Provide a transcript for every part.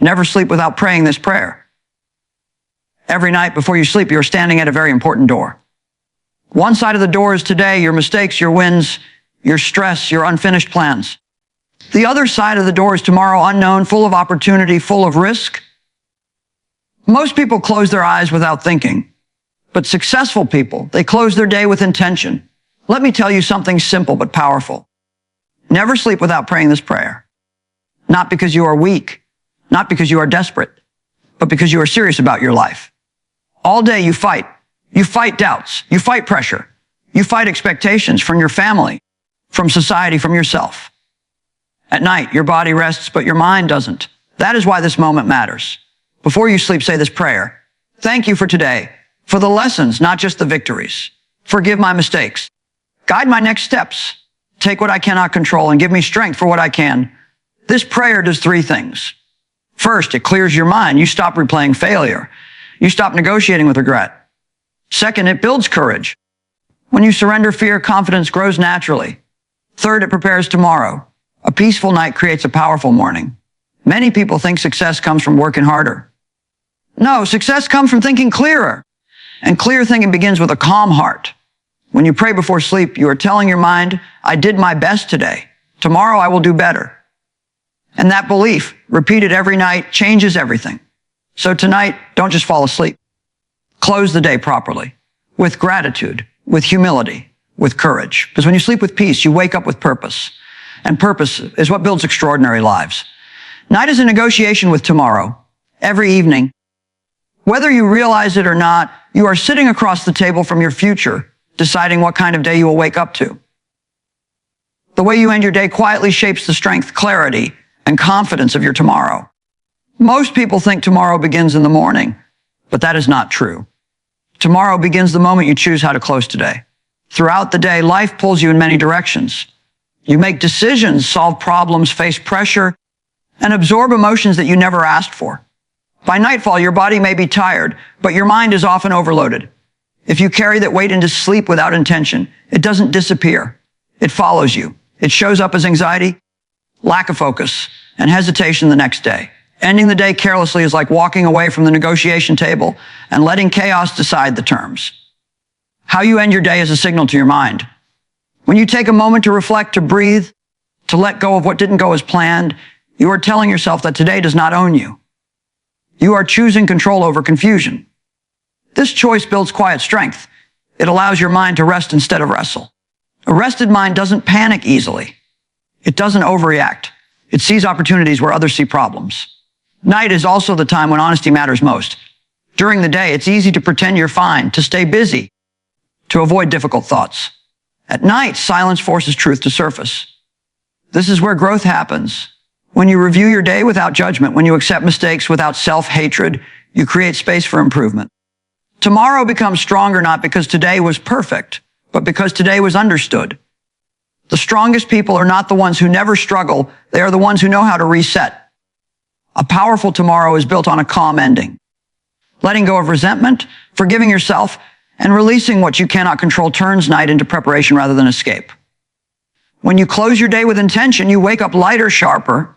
Never sleep without praying this prayer. Every night before you sleep, you're standing at a very important door. One side of the door is today, your mistakes, your wins, your stress, your unfinished plans. The other side of the door is tomorrow, unknown, full of opportunity, full of risk. Most people close their eyes without thinking, but successful people, they close their day with intention. Let me tell you something simple but powerful. Never sleep without praying this prayer. Not because you are weak, not because you are desperate, but because you are serious about your life. All day you fight. You fight doubts. You fight pressure. You fight expectations from your family, from society, from yourself. At night, your body rests, but your mind doesn't. That is why this moment matters. Before you sleep, say this prayer. Thank you for today, for the lessons, not just the victories. Forgive my mistakes. Guide my next steps. Take what I cannot control and give me strength for what I can. This prayer does three things. First, it clears your mind. You stop replaying failure. You stop negotiating with regret. Second, it builds courage. When you surrender fear, confidence grows naturally. Third, it prepares tomorrow. A peaceful night creates a powerful morning. Many people think success comes from working harder. No, success comes from thinking clearer. And clear thinking begins with a calm heart. When you pray before sleep, you are telling your mind, I did my best today. Tomorrow I will do better. And that belief, repeated every night, changes everything. So tonight, don't just fall asleep. Close the day properly, with gratitude, with humility, with courage. Because when you sleep with peace, you wake up with purpose. And purpose is what builds extraordinary lives. Night is a negotiation with tomorrow. Every evening, whether you realize it or not, you are sitting across the table from your future, deciding what kind of day you will wake up to. The way you end your day quietly shapes the strength, clarity, and confidence of your tomorrow. Most people think tomorrow begins in the morning, but that is not true. Tomorrow begins the moment you choose how to close today. Throughout the day, life pulls you in many directions. You make decisions, solve problems, face pressure, and absorb emotions that you never asked for. By nightfall, your body may be tired, but your mind is often overloaded. If you carry that weight into sleep without intention, it doesn't disappear. It follows you. It shows up as anxiety, lack of focus, and hesitation the next day. Ending the day carelessly is like walking away from the negotiation table and letting chaos decide the terms. How you end your day is a signal to your mind. When you take a moment to reflect, to breathe, to let go of what didn't go as planned, you are telling yourself that today does not own you. You are choosing control over confusion. This choice builds quiet strength. It allows your mind to rest instead of wrestle. A rested mind doesn't panic easily. It doesn't overreact. It sees opportunities where others see problems. Night is also the time when honesty matters most. During the day, it's easy to pretend you're fine, to stay busy, to avoid difficult thoughts. At night, silence forces truth to surface. This is where growth happens. When you review your day without judgment, when you accept mistakes without self-hatred, you create space for improvement. Tomorrow becomes stronger not because today was perfect, but because today was understood. The strongest people are not the ones who never struggle. They are the ones who know how to reset. A powerful tomorrow is built on a calm ending. Letting go of resentment, forgiving yourself, and releasing what you cannot control turns night into preparation rather than escape. When you close your day with intention, you wake up lighter, sharper,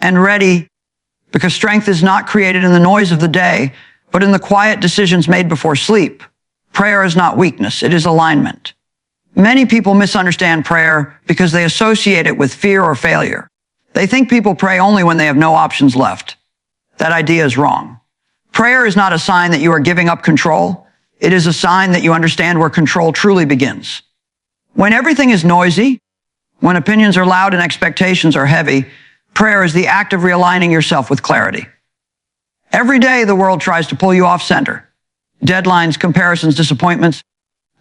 and ready, because strength is not created in the noise of the day, but in the quiet decisions made before sleep. Prayer is not weakness, it is alignment. Many people misunderstand prayer because they associate it with fear or failure. They think people pray only when they have no options left. That idea is wrong. Prayer is not a sign that you are giving up control. It is a sign that you understand where control truly begins. When everything is noisy, when opinions are loud and expectations are heavy, prayer is the act of realigning yourself with clarity. Every day, the world tries to pull you off center. Deadlines, comparisons, disappointments,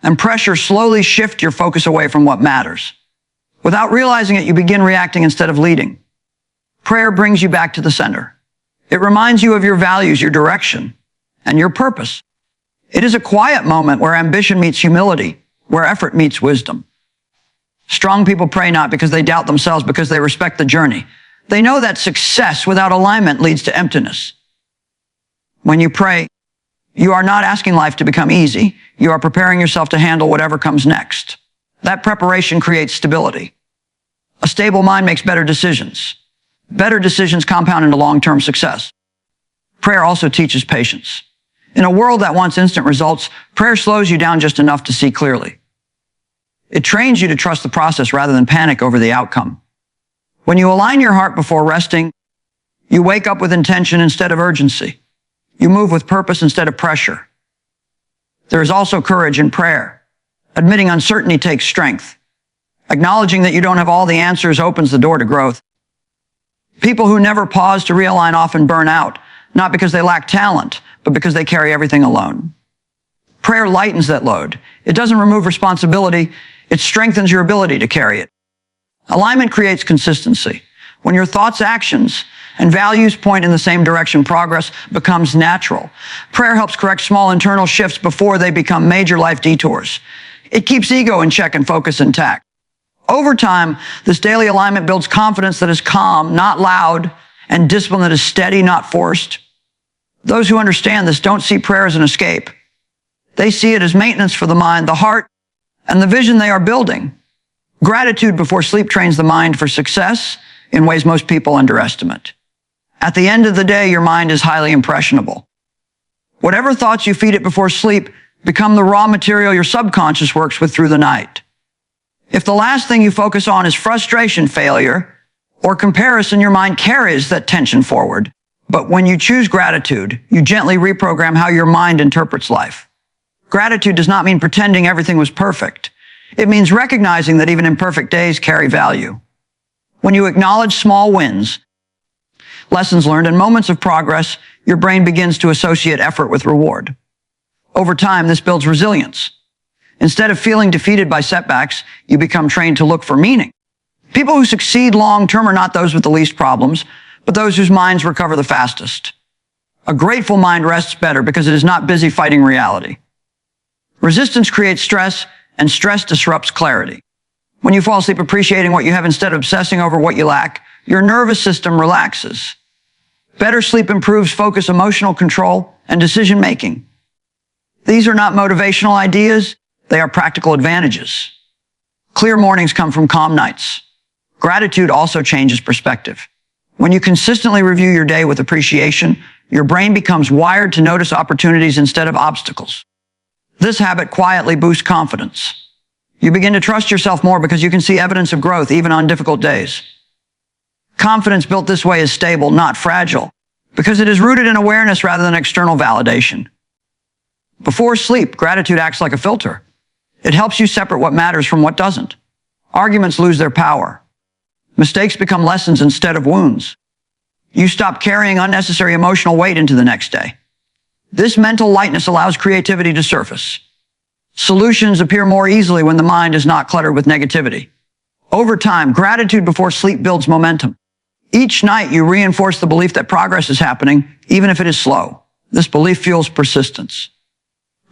and pressure slowly shift your focus away from what matters. Without realizing it, you begin reacting instead of leading. Prayer brings you back to the center. It reminds you of your values, your direction, and your purpose. It is a quiet moment where ambition meets humility, where effort meets wisdom. Strong people pray not because they doubt themselves, because they respect the journey. They know that success without alignment leads to emptiness. When you pray, you are not asking life to become easy. You are preparing yourself to handle whatever comes next. That preparation creates stability. A stable mind makes better decisions. Better decisions compound into long-term success. prayer also teaches patience. In a world that wants instant results, prayer slows you down just enough to see clearly. It trains you to trust the process rather than panic over the outcome. When you align your heart before resting, you wake up with intention instead of urgency. You move with purpose instead of pressure. There is also courage in prayer. Admitting uncertainty takes strength. Acknowledging that you don't have all the answers opens the door to growth. People who never pause to realign often burn out, not because they lack talent, but because they carry everything alone. Prayer lightens that load. It doesn't remove responsibility. It strengthens your ability to carry it. Alignment creates consistency. When your thoughts, actions, and values point in the same direction, progress becomes natural. Prayer helps correct small internal shifts before they become major life detours. It keeps ego in check and focus intact. Over time, this daily alignment builds confidence that is calm, not loud, and discipline that is steady, not forced. Those who understand this don't see prayer as an escape. They see it as maintenance for the mind, the heart, and the vision they are building. Gratitude before sleep trains the mind for success in ways most people underestimate. At the end of the day, your mind is highly impressionable. Whatever thoughts you feed it before sleep become the raw material your subconscious works with through the night. If the last thing you focus on is frustration, failure, or comparison, your mind carries that tension forward. But when you choose gratitude, you gently reprogram how your mind interprets life. Gratitude does not mean pretending everything was perfect. It means recognizing that even imperfect days carry value. When you acknowledge small wins, lessons learned, and moments of progress, your brain begins to associate effort with reward. Over time, this builds resilience. Instead of feeling defeated by setbacks, you become trained to look for meaning. People who succeed long-term are not those with the least problems, but those whose minds recover the fastest. A grateful mind rests better because it is not busy fighting reality. Resistance creates stress, and stress disrupts clarity. When you fall asleep appreciating what you have instead of obsessing over what you lack, your nervous system relaxes. Better sleep improves focus, emotional control, and decision-making. These are not motivational ideas. They are practical advantages. Clear mornings come from calm nights. Gratitude also changes perspective. When you consistently review your day with appreciation, your brain becomes wired to notice opportunities instead of obstacles. This habit quietly boosts confidence. You begin to trust yourself more because you can see evidence of growth even on difficult days. Confidence built this way is stable, not fragile, because it is rooted in awareness rather than external validation. Before sleep, gratitude acts like a filter. It helps you separate what matters from what doesn't. Arguments lose their power. Mistakes become lessons instead of wounds. You stop carrying unnecessary emotional weight into the next day. This mental lightness allows creativity to surface. Solutions appear more easily when the mind is not cluttered with negativity. Over time, gratitude before sleep builds momentum. Each night, you reinforce the belief that progress is happening, even if it is slow. This belief fuels persistence.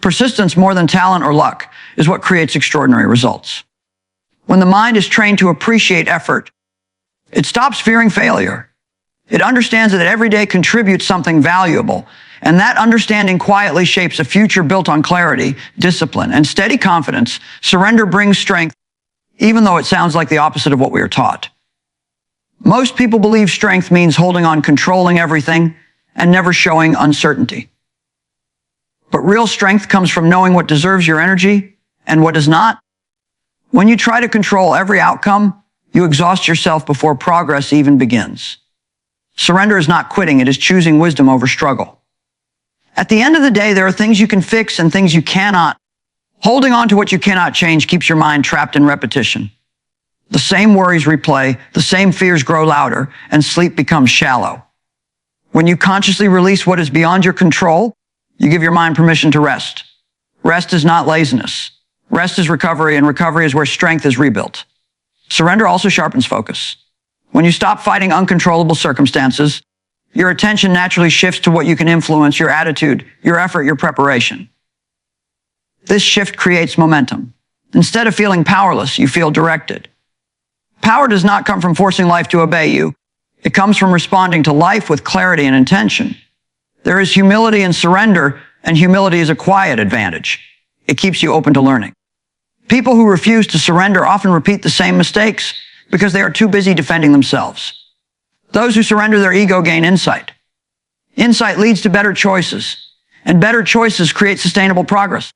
Persistence, more than talent or luck, is what creates extraordinary results. When the mind is trained to appreciate effort, it stops fearing failure. It understands that every day contributes something valuable, and that understanding quietly shapes a future built on clarity, discipline, and steady confidence. Surrender brings strength, even though it sounds like the opposite of what we are taught. Most people believe strength means holding on, controlling everything, and never showing uncertainty. But real strength comes from knowing what deserves your energy and what does not. When you try to control every outcome, you exhaust yourself before progress even begins. Surrender is not quitting, it is choosing wisdom over struggle. At the end of the day, there are things you can fix and things you cannot. Holding on to what you cannot change keeps your mind trapped in repetition. The same worries replay, the same fears grow louder, and sleep becomes shallow. When you consciously release what is beyond your control, you give your mind permission to rest. Rest is not laziness. Rest is recovery, and recovery is where strength is rebuilt. Surrender also sharpens focus. When you stop fighting uncontrollable circumstances, your attention naturally shifts to what you can influence, your attitude, your effort, your preparation. This shift creates momentum. Instead of feeling powerless, you feel directed. Power does not come from forcing life to obey you. It comes from responding to life with clarity and intention. There is humility in surrender, and humility is a quiet advantage. It keeps you open to learning. People who refuse to surrender often repeat the same mistakes because they are too busy defending themselves. Those who surrender their ego gain insight. Insight leads to better choices, and better choices create sustainable progress.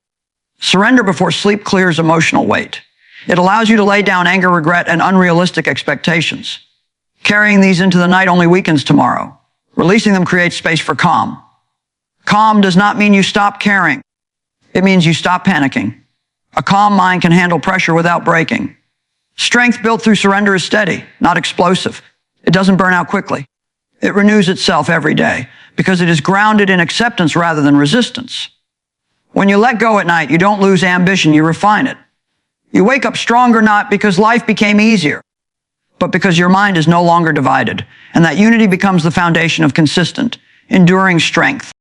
Surrender before sleep clears emotional weight. It allows you to lay down anger, regret, and unrealistic expectations. Carrying these into the night only weakens tomorrow. Releasing them creates space for calm. Calm does not mean you stop caring. It means you stop panicking. A calm mind can handle pressure without breaking. Strength built through surrender is steady, not explosive. It doesn't burn out quickly. It renews itself every day because it is grounded in acceptance rather than resistance. When you let go at night, you don't lose ambition, you refine it. You wake up stronger not because life became easier, but because your mind is no longer divided, and that unity becomes the foundation of consistent, enduring strength.